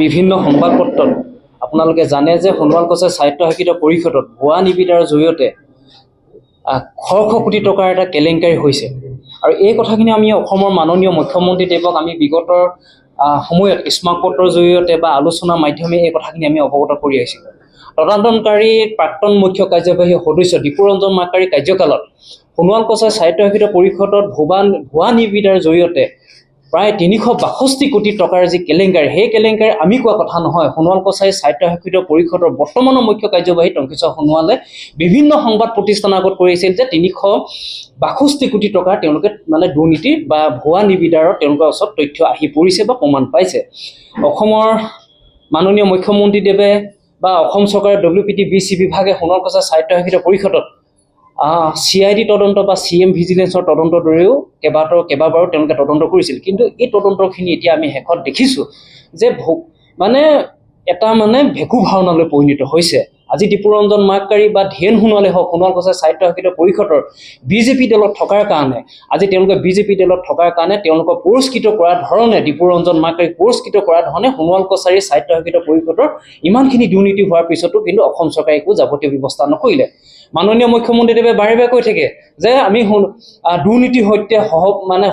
বিভিন্ন সংবাদপত্ৰত আপোনালোকে জানে যে সোণোৱাল কছাৰী সাহিত্য সাহিত্য পৰিষদত ভুৱা নিবিদাৰ জৰিয়তে শ কোটি টকাৰ এটা কেলেংকাৰী হৈছে। আৰু এই কথাখিনি আমি অসমৰ মাননীয় মুখ্যমন্ত্ৰীদেৱক আমি বিগতৰ সময়ত স্মাৰক পত্ৰৰ জৰিয়তে বা আলোচনাৰ মাধ্যমে এই কথাখিনি আমি অৱগত কৰি আহিছিলোঁ। তদন্তকাৰী প্ৰাক্তন মুখ্য কাৰ্যবাহী সদস্য দীপুৰঞ্জন মাকাৰীৰ কাৰ্যকালত সোণোৱাল কছাৰী সাহিত্য সাহিত্য পৰিষদত ভুৱা নিবিদাৰ জৰিয়তে প্ৰায় ৩৬২ কোটি টকাৰ যি কেলেংকাৰী, সেই কেলেংকাৰী আমি কোৱা কথা নহয়। সোণোৱাল কছাৰী সাহিত্য সাহিত্য পৰিষদৰ বৰ্তমানৰ মুখ্য কাৰ্যবাহী টংকেশ্বৰ সোণোৱালে বিভিন্ন সংবাদ প্ৰতিষ্ঠানৰ আগত কৰিছিল যে ৩৬২ কোটি টকাৰ তেওঁলোকে মানে দুৰ্নীতি বা ভুৱা নিবিদাৰৰ তেওঁলোকৰ ওচৰত তথ্য আহি পৰিছে বা প্ৰমাণ পাইছে। অসমৰ মাননীয় মুখ্যমন্ত্ৰীদেৱে বা অসম চৰকাৰৰ WPT-BC বিভাগে সোণোৱাল কছাৰী সাহিত্য সাহিত্য পৰিষদত CID তদন্ত বা CM ভিজিলেন্সৰ তদন্তৰ দৰেও কেইবাবাৰো তেওঁলোকে তদন্ত কৰিছিল। কিন্তু এই তদন্তখিনি এতিয়া আমি শেষত দেখিছোঁ যে এটা ভেকু ভাওনালৈ পৰিণত হৈছে। আজি দীপুৰঞ্জন মাকাৰী বা ধীৰেন সোণোৱালে হওক সোণোৱাল কছাৰী সাহিত্য সাহিত্য পৰিষদৰ BJP দলত থকাৰ কাৰণে আজি তেওঁলোকে BJP দলত থকাৰ কাৰণে তেওঁলোকক পুৰস্কৃত কৰাৰ ধৰণে দীপুৰঞ্জন মাকাৰীক পুৰস্কৃত কৰাৰ ধৰণে সোণোৱাল কছাৰী সাহিত্য সাহিত্য পৰিষদৰ ইমানখিনি দুৰ্নীতি হোৱাৰ পিছতো কিন্তু অসম চৰকাৰে একো যাৱতীয় ব্যৱস্থা নকৰিলে। মাননীয় মুখ্যমন্ত্ৰীদেৱে বাৰে বাৰে কৈ থাকে যে আমি দুৰ্নীতিৰ সৈতে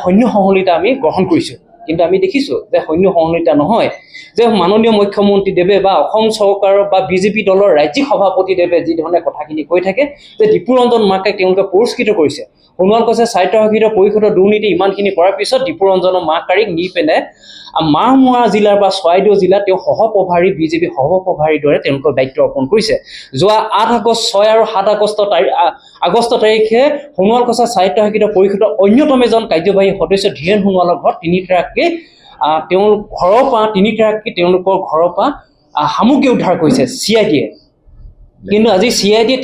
সৈন্য সহযোগিতা আমি গ্ৰহণ কৰিছোঁ। কিন্তু আমি দেখিছোঁ যে সৈন্য সহযোগিতা নহয়, যে মাননীয় মুখ্যমন্ত্ৰীদেৱে বা অসম চৰকাৰৰ বা BJP দলৰ ৰাজ্যিক সভাপতিদেৱে যি ধৰণে কথাখিনি কৈ থাকে যে দীপুৰঞ্জন মাকাৰীক তেওঁলোকে পুৰস্কৃত কৰিছে। সোণোৱাল কছাৰী সাহিত্য সাহিত্য পৰিষদৰ দুৰ্নীতি ইমানখিনি কৰাৰ পিছত দীপুৰঞ্জন মাকাৰীক নি পেলাই মাহমৰা জিলাৰ বা চৰাইদেউ জিলাত তেওঁ সহপ্ৰভাৰী BJP সহপ্ৰভাৰীৰ দৰে তেওঁলোকৰ দায়িত্ব অৰ্পণ কৰিছে। যোৱা 8 আগষ্ট 6 আৰু 7 আগষ্ট তাৰিখে সোণোৱাল কছাৰী সাহিত্য সাহিত্য পৰিষদৰ অন্যতম এজন কাৰ্যবাহী সদস্য ধীৰেন সোণোৱালৰ ঘৰত তেওঁলোকৰ ঘৰৰ পৰা সামগ্ৰী উদ্ধাৰ কৰিছে CIDয়ে। কিন্তু আজি CIDয়ে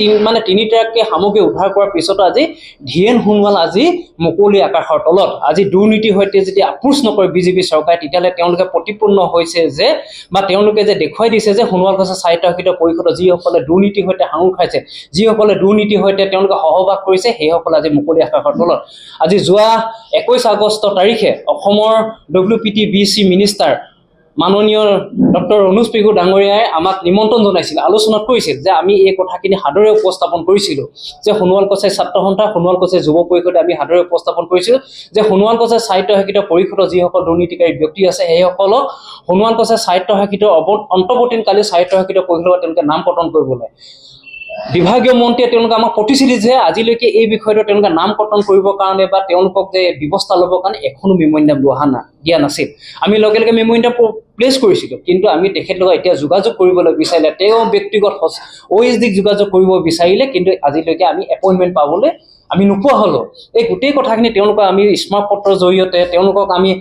তিনিটাকৈ সামগ্ৰী উদ্ধাৰ কৰাৰ পিছতো আজি ধীৰেন সোণোৱাল আজি মুকলি আকাশৰ তলত। আজি দুৰ্নীতিৰ সৈতে যদি আপোচ নকৰে BJP চৰকাৰে, তেতিয়াহ'লে তেওঁলোকে প্ৰতিপন্ন হৈছে যে বা তেওঁলোকে যে দেখুৱাই দিছে যে সোণোৱাল কছাৰী সাহিত্য সাহিত্য পৰিষদৰ যিসকলে দুৰ্নীতিৰ সৈতে সাঙুৰ খাইছে, যিসকলে দুৰ্নীতিৰ সৈতে তেওঁলোকে সহবাস কৰিছে, সেইসকলে আজি মুকলি আকাশৰ তলত। আজি যোৱা 21 আগষ্ট তাৰিখে অসমৰ WPT-BC মিনিষ্টাৰ মাননীয় ডক্টৰ অনুজ পেগু ডাঙৰীয়াই আমাক নিমন্ত্ৰণ জনাইছিল, আলোচনাত কৰিছিল যে আমি এই কথাখিনি সাদৰে উপস্থাপন কৰিছিলোঁ যে সোণোৱাল কছাৰী ছাত্ৰ সন্থা, সোণোৱাল কছাৰী যুৱ পৰিষদে আমি সাদৰে উপস্থাপন কৰিছিলোঁ যে সোণোৱাল কছাৰী সাহিত্য সাহিত্য পৰিষদৰ যিসকল দুৰ্নীতিকাৰী ব্যক্তি আছে সেইসকলক সোণোৱাল কছাৰী সাহিত্য সাহিত্য অন্তৰ্বৰ্তীকালীন সাহিত্য সাহিত্য পৰিষদত তেওঁলোকে নাম কৰ্তন কৰিবলৈ বিভাগীয় মন্ত্ৰীয়ে তেওঁলোকে আমাক প্ৰতিশ্ৰুতি যে আজিলৈকে এই বিষয়টো তেওঁলোকে নাম কৰ্তন কৰিবৰ কাৰণে বা তেওঁলোকক যে ব্যৱস্থা ল'বৰ কাৰণে এখনো মেম'ৰেণ্ডাম দিয়া নাছিল। আমি লগে লগে মেম'ৰেণ্ডাম প্লেচ কৰিছিলোঁ, কিন্তু আমি তেখেতলোকক এতিয়া যোগাযোগ কৰিবলৈ বিচাৰিলে, তেওঁ ব্যক্তিগত OSDক যোগাযোগ কৰিব বিচাৰিলে, কিন্তু আজিলৈকে আমি এপইণ্টমেণ্ট পাবলৈ আমি নোপোৱা হ'লোঁ। এই গোটেই কথাখিনি তেওঁলোকক আমি স্মাৰক পত্ৰৰ জৰিয়তে তেওঁলোকক আমি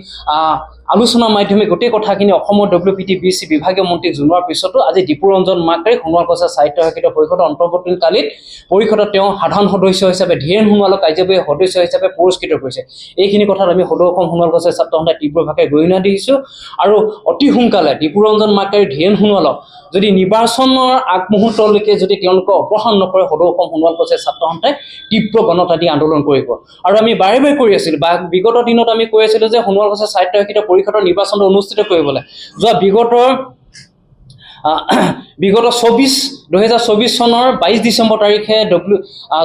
আলোচনাৰ মাধ্যমে গোটেই কথাখিনি অসমৰ WPT-BC বিভাগীয় মন্ত্ৰীক জনোৱাৰ পিছতো আজি দীপুৰঞ্জন মাকাৰী সোণোৱাল কছাৰী সাহিত্য সাহিত্য পৰিষদৰ অন্তৰ্বৰ্তীকালীন পৰিষদত তেওঁ সাধাৰণ সদস্য হিচাপে ধীৰেন সোণোৱালক কাৰ্যবাহী সদস্য হিচাপে পুৰস্কৃত কৰিছে। এইখিনি কথাত আমি সদৌ অসম সোণোৱাল কছাৰী ছাত্ৰ সন্থাই তীব্ৰভাৱে গৰিহণা দিছোঁ আৰু অতি সোনকালে দীপুৰঞ্জন মাকাৰী ধীৰেন সোণোৱালক যদি নিৰ্বাচনৰ আগমুহূৰ্তলৈকে যদি তেওঁলোকে অপসাৰণ নকৰে, সদৌ অসম সোণোৱাল কছাৰী ছাত্ৰ সন্থাই তীব্ৰ গণতান্ত্ৰিক আন্দোলন কৰিব। আৰু আমি বাৰে বাৰে কৰি আছিলোঁ বা বিগত দিনত আমি কৈ আছিলোঁ যে সোণোৱাল কছাৰী সাহিত্য সাহিত্য পৰিষদৰ নিৰ্বাচনটো অনুষ্ঠিত কৰিবলৈ যোৱা বিগত 2024 চনৰ 22 ডিচেম্বৰ তাৰিখে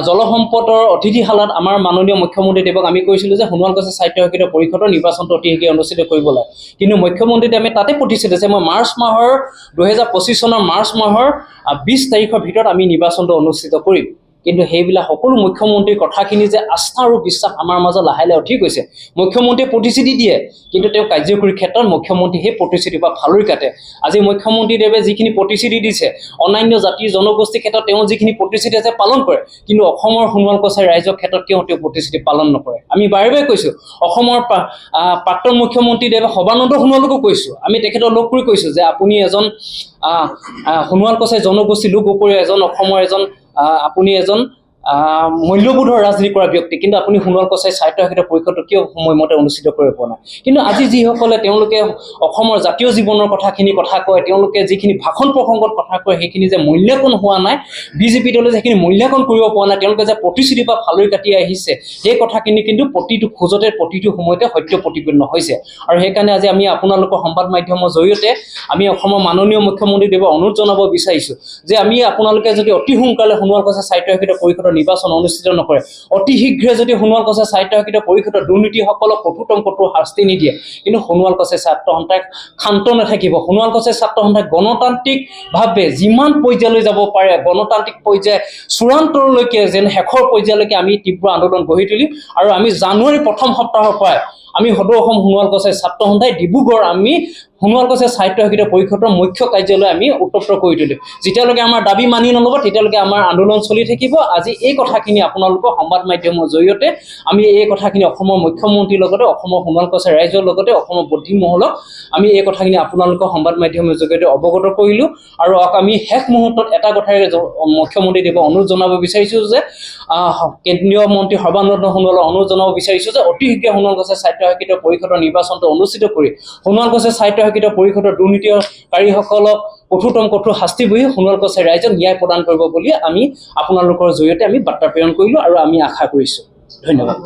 জলসম্পদৰ অতিথিশালাত আমাৰ মাননীয় মুখ্যমন্ত্ৰীদেৱক আমি কৈছিলোঁ যে সোণোৱাল কছাৰী সাহিত্য সাহিত্য পৰিষদৰ নিৰ্বাচনটো অতি শীঘ্ৰে অনুষ্ঠিত কৰিবলৈ। কিন্তু মুখ্যমন্ত্ৰীদেৱে আমি তাতে প্ৰতিশ্ৰুতি যে মই 2025 চনৰ মাৰ্চ মাহৰ 20 তাৰিখৰ ভিতৰত আমি নিৰ্বাচনটো অনুষ্ঠিত কৰিম। কিন্তু সেইবিলাক সকলো মুখ্যমন্ত্ৰীৰ কথাখিনি যে আস্থা আৰু বিশ্বাস আমাৰ মাজত লাহে লাহে উঠি গৈছে। মুখ্যমন্ত্ৰীয়ে প্ৰতিশ্ৰুতি দিয়ে, কিন্তু তেওঁ কাৰ্যকৰীৰ ক্ষেত্ৰত মুখ্যমন্ত্ৰী সেই প্ৰতিশ্ৰুতিৰ পৰা ফালৰি কাটে। আজি মুখ্যমন্ত্ৰীদেৱে যিখিনি প্ৰতিশ্ৰুতি দিছে, অন্যান্য জাতি জনগোষ্ঠীৰ ক্ষেত্ৰত তেওঁ যিখিনি প্ৰতিশ্ৰুতি আছে পালন কৰে, কিন্তু অসমৰ সোণোৱাল কছাৰী ৰাইজৰ ক্ষেত্ৰত তেওঁ প্ৰতিশ্ৰুতি পালন নকৰে। আমি বাৰে বাৰে কৈছোঁ, অসমৰ প্ৰাক্তন মুখ্যমন্ত্ৰীদেৱে সৰ্বানন্দ সোণোৱালকো কৈছোঁ, আমি তেখেতক লগ কৰি কৈছোঁ যে আপুনি এজন সোণোৱাল কছাৰী জনগোষ্ঠী লোক উপৰিও অসমৰ আপুনি এজন মূল্যবোধৰ ৰাজনীতি কৰা ব্যক্তি, কিন্তু আপুনি সোণোৱাল কছাৰী স্বায়ত্তশাসিত পৰিষদটো কিয় সময়মতে অনুষ্ঠিত কৰিব পৰা নাই? কিন্তু আজি যিসকলে তেওঁলোকে অসমৰ জাতীয় জীৱনৰ কথা কয়, তেওঁলোকে যিখিনি ভাষণ প্ৰসংগত কথা কয়, সেইখিনি যে মূল্যাংকন হোৱা নাই, বিজেপি দলে যিখিনি মূল্যাংকন কৰিব পৰা নাই, তেওঁলোকে যে প্ৰতিশ্ৰুতি বা ফালৰি কাটি আহিছে, সেই কথাখিনি কিন্তু প্ৰতিটো খোজতে প্ৰতিটো সময়তে সত্য প্ৰতিপন্ন হৈছে। আৰু সেইকাৰণে আজি আমি আপোনালোকৰ সংবাদ মাধ্যমৰ জৰিয়তে আমি অসমৰ মাননীয় মুখ্যমন্ত্ৰীদেৱক অনুৰোধ জনাব বিচাৰিছোঁ যে আমি আপোনালোকে যদি অতি সোনকালে সোণোৱাল কছাৰী স্বায়ত্তশাসিত পৰিষদৰ নিৰ্বাচন অনুষ্ঠিত নকৰে, অতি শীঘ্ৰে যদি সোণোৱাল কছাৰী স্বায়ত্তশাসিত পৰিষদৰ দুৰ্নীতিসকলক কঠোৰ শাস্তি নিদিয়ে, কিন্তু সোণোৱাল কছাৰী ছাত্ৰ সন্থাই ক্ষান্ত নাথাকিব। সোণোৱাল কছাৰী ছাত্ৰ সন্থাই গণতান্ত্ৰিকভাৱে যিমান পৰ্যায়লৈ যাব পাৰে, গণতান্ত্ৰিক পৰ্যায় চূড়ান্তলৈকে যেন শেষৰ পৰ্যায়লৈকে আমি তীব্ৰ আন্দোলন গঢ়ি তুলিম। আৰু আমি জানুৱাৰীৰ প্ৰথম সপ্তাহৰ পৰাই আমি সদৌ অসম সোণোৱাল কছাৰী ছাত্ৰ সন্থাই ডিব্ৰুগড় আমি সোণোৱাল কছাৰী স্বায়ত্তশাসিত পৰিষদৰ মুখ্য কাৰ্যালয় আমি উত্তপ্ত কৰি তুলিম। যেতিয়ালৈকে আমাৰ দাবী মানি নল'ব, তেতিয়ালৈকে আমাৰ আন্দোলন চলি থাকিব। আজি এই কথাখিনি আপোনালোকৰ সংবাদ মাধ্যমৰ জৰিয়তে আমি এই কথাখিনি অসমৰ মুখ্যমন্ত্ৰীৰ লগতে অসমৰ সোণোৱাল কছাৰী ৰাইজৰ লগতে অসমৰ বুদ্ধি মহলক আমি এই কথাখিনি আপোনালোকৰ সংবাদ মাধ্যমৰ জৰিয়তে অৱগত কৰিলোঁ। আৰু আমি শেষ মুহূৰ্তত এটা কথাই মুখ্যমন্ত্ৰীদেৱক অনুৰোধ জনাব বিচাৰিছোঁ যে কেন্দ্ৰীয় মন্ত্ৰী সৰ্বানন্দ সোণোৱালক অনুৰোধ জনাব বিচাৰিছোঁ যে অতি শীঘ্ৰে সোণোৱাল কছাৰী স্বায়ত্তশাসিত পৰিষদৰ নিৰ্বাচনটো অনুষ্ঠিত কৰি সোণোৱাল কছাৰী স্বায়ত্তশাসিত পৰিষদৰ দুৰ্নীতিকাৰীসকলক কঠোৰ শাস্তি বহি সোণোৱাল কছাৰী ৰাইজক ন্যায় প্ৰদান কৰিব বুলি আমি আপোনালোকৰ জৰিয়তে আমি বাৰ্তা প্ৰেৰণ কৰিলোঁ আৰু আমি আশা কৰিছোঁ। ধন্যবাদ।